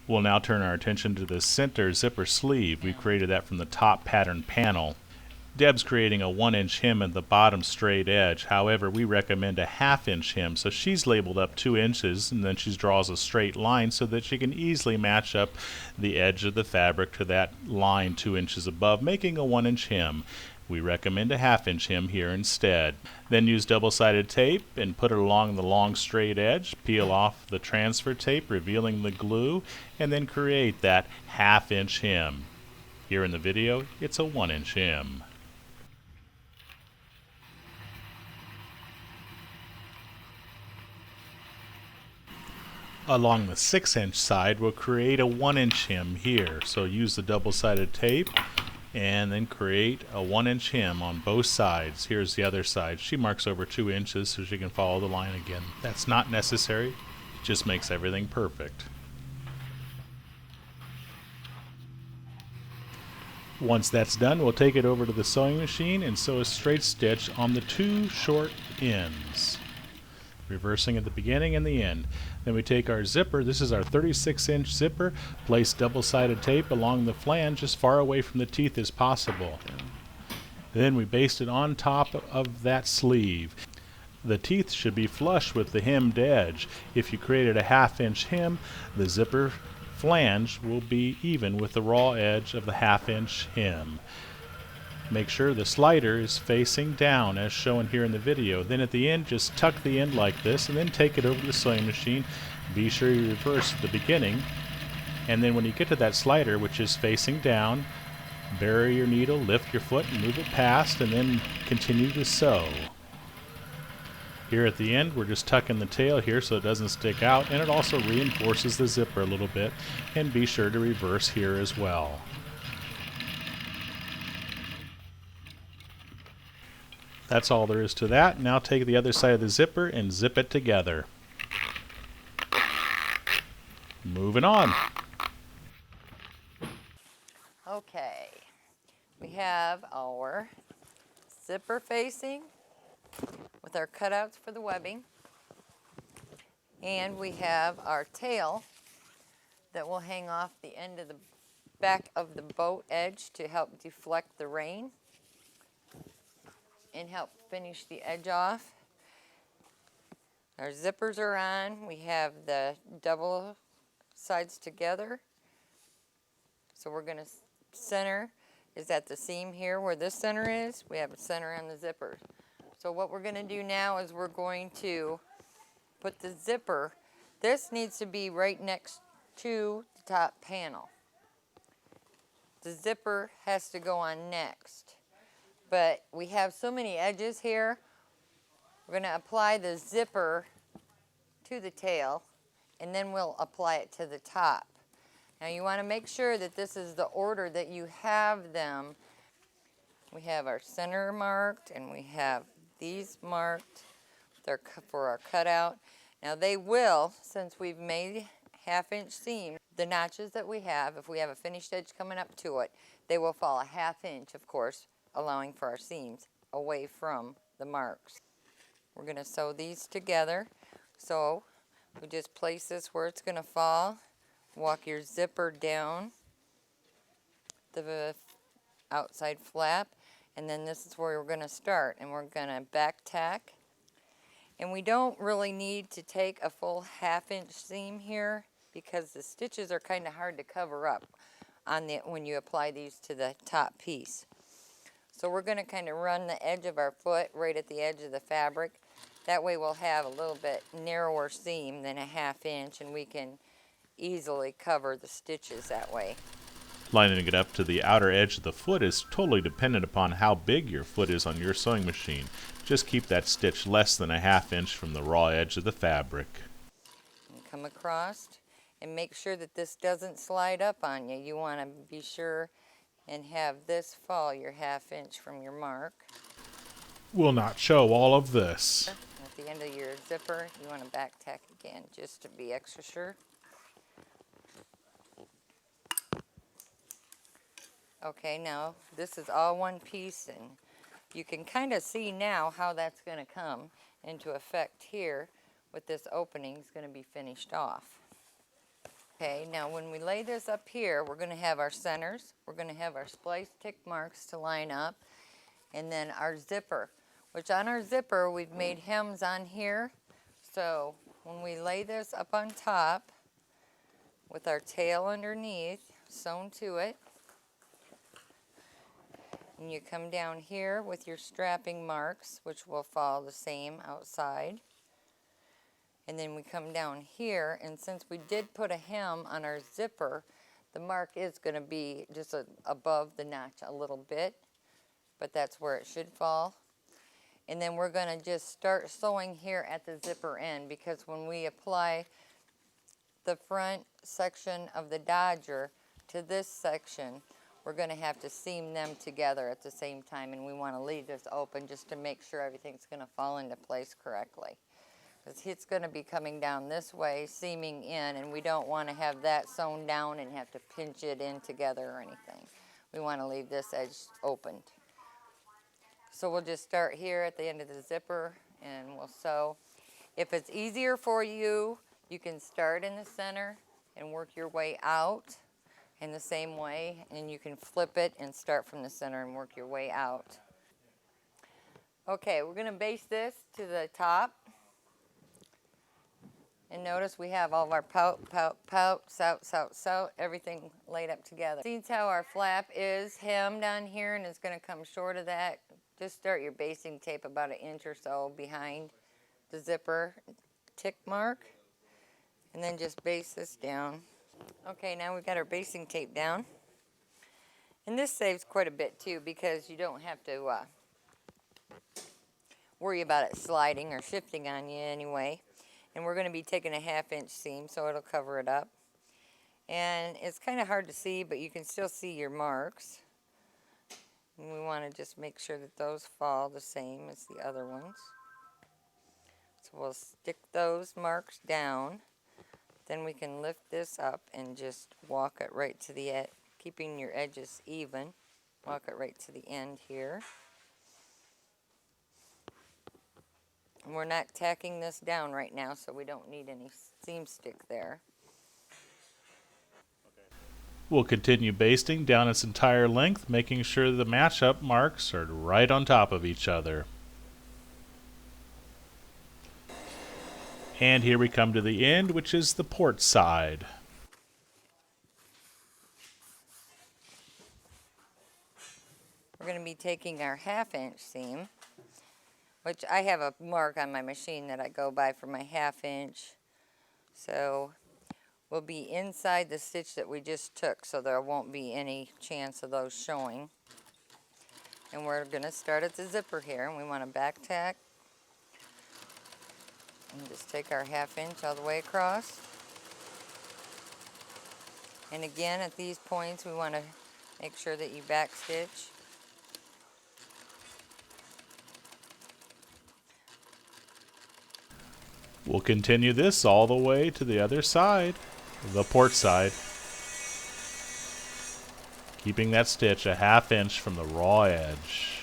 We'll now turn our attention to the center zipper sleeve. We created that from the top pattern panel. Deb's creating a 1-inch hem at the bottom straight edge. However, we recommend a 1/2-inch hem, so she's labeled up 2 inches, and then she draws a straight line so that she can easily match up the edge of the fabric to that line 2 inches above, making a 1-inch hem. We recommend a 1/2-inch hem here instead. Then use double-sided tape and put it along the long straight edge. Peel off the transfer tape, revealing the glue, and then create that 1/2-inch hem. Here in the video, it's a 1-inch hem. Along the 6-inch side, we'll create a 1-inch hem here. So use the double-sided tape and then create a 1-inch hem on both sides. Here's the other side. She marks over 2 inches so she can follow the line again. That's not necessary. It just makes everything perfect. Once that's done, we'll take it over to the sewing machine and sew a straight stitch on the 2 short ends, reversing at the beginning and the end. Then we take our zipper, this is our 36-inch zipper, place double-sided tape along the flange as far away from the teeth as possible. Then we baste it on top of that sleeve. The teeth should be flush with the hemmed edge. If you created a 1/2-inch hem, the zipper flange will be even with the raw edge of the 1/2-inch hem. Make sure the slider is facing down as shown here in the video. Then at the end, just tuck the end like this and then take it over to the sewing machine. Be sure you reverse at the beginning, and then when you get to that slider, which is facing down, bury your needle, lift your foot and move it past, and then continue to sew. Here at the end, we're just tucking the tail here so it doesn't stick out, and it also reinforces the zipper a little bit. And be sure to reverse here as well. That's all there is to that. Now take the other side of the zipper and zip it together. Moving on. Okay, we have our zipper facing with our cutouts for the webbing, and we have our tail that will hang off the end of the back of the boat edge to help deflect the rain and help finish the edge off. Our zippers are on. We have the double sides together. So we're going to center is at the seam here where this center is. We have a center on the zippers. So what we're going to do now is we're going to put the zipper. This needs to be right next to the top panel. The zipper has to go on next. But we have so many edges here. We're going to apply the zipper to the tail, and then we'll apply it to the top. Now you want to make sure that this is the order that you have them. We have our center marked, and we have these marked for our cutout. Now they will, since we've made 1/2-inch seam, the notches that we have, if we have a finished edge coming up to it, they will fall a 1/2 inch, of course, allowing for our seams away from the marks. We're going to sew these together. So we just place this where it's going to fall. Walk your zipper down the outside flap, and then this is where we're going to start, and we're going to back tack. And we don't really need to take a full 1/2-inch seam here because the stitches are kind of hard to cover up on when you apply these to the top piece. So we're going to kind of run the edge of our foot right at the edge of the fabric. That way we'll have a little bit narrower seam than a 1/2 inch, and we can easily cover the stitches that way. Lining it up to the outer edge of the foot is totally dependent upon how big your foot is on your sewing machine. Just keep that stitch less than a 1/2 inch from the raw edge of the fabric. And come across and make sure that this doesn't slide up on you. You want to be sure and have this fall your 1/2 inch from your mark. We'll not show all of this. At the end of your zipper, you want to back tack again just to be extra sure. Okay, now this is all one piece, and you can kind of see now how that's going to come into effect here with this opening is going to be finished off. Okay, now when we lay this up here, we're going to have our centers, we're going to have our splice tick marks to line up, and then our zipper, which on our zipper we've made hems on here. So when we lay this up on top with our tail underneath sewn to it, and you come down here with your strapping marks, which will follow the same outside. And then we come down here, and since we did put a hem on our zipper, the mark is going to be just above the notch a little bit, but that's where it should fall. And then we're going to just start sewing here at the zipper end, because when we apply the front section of the Dodger to this section, we're going to have to seam them together at the same time, and we want to leave this open just to make sure everything's going to fall into place correctly. It's going to be coming down this way, seaming in, and we don't want to have that sewn down and have to pinch it in together or anything. We want to leave this edge opened. So we'll just start here at the end of the zipper and we'll sew. If it's easier for you, you can start in the center and work your way out in the same way, and you can flip it and start from the center and work your way out. Okay, we're going to base this to the top. And notice we have all of our pout, sout, everything laid up together. See how our flap is hemmed on here and it's going to come short of that. Just start your basting tape about 1 inch or so behind the zipper tick mark. And then just base this down. Okay, now we've got our basting tape down. And this saves quite a bit too, because you don't have to worry about it sliding or shifting on you anyway. And we're going to be taking a 1/2 inch seam, so it'll cover it up. And it's kind of hard to see, but you can still see your marks. And we want to just make sure that those fall the same as the other ones. So we'll stick those marks down. Then we can lift this up and just walk it right to the edge, keeping your edges even. Walk it right to the end here. And we're not tacking this down right now, so we don't need any seam stick there. We'll continue basting down its entire length, making sure the match-up marks are right on top of each other. And here we come to the end, which is the port side. We're going to be taking our 1/2 inch seam, which I have a mark on my machine that I go by for my 1/2 inch. So we'll be inside the stitch that we just took, so there won't be any chance of those showing. And we're going to start at the zipper here, and we want to back tack. And just take our 1/2 inch all the way across. And again, at these points, we want to make sure that you back stitch. We'll continue this all the way to the other side, the port side, keeping that stitch a 1/2 inch from the raw edge.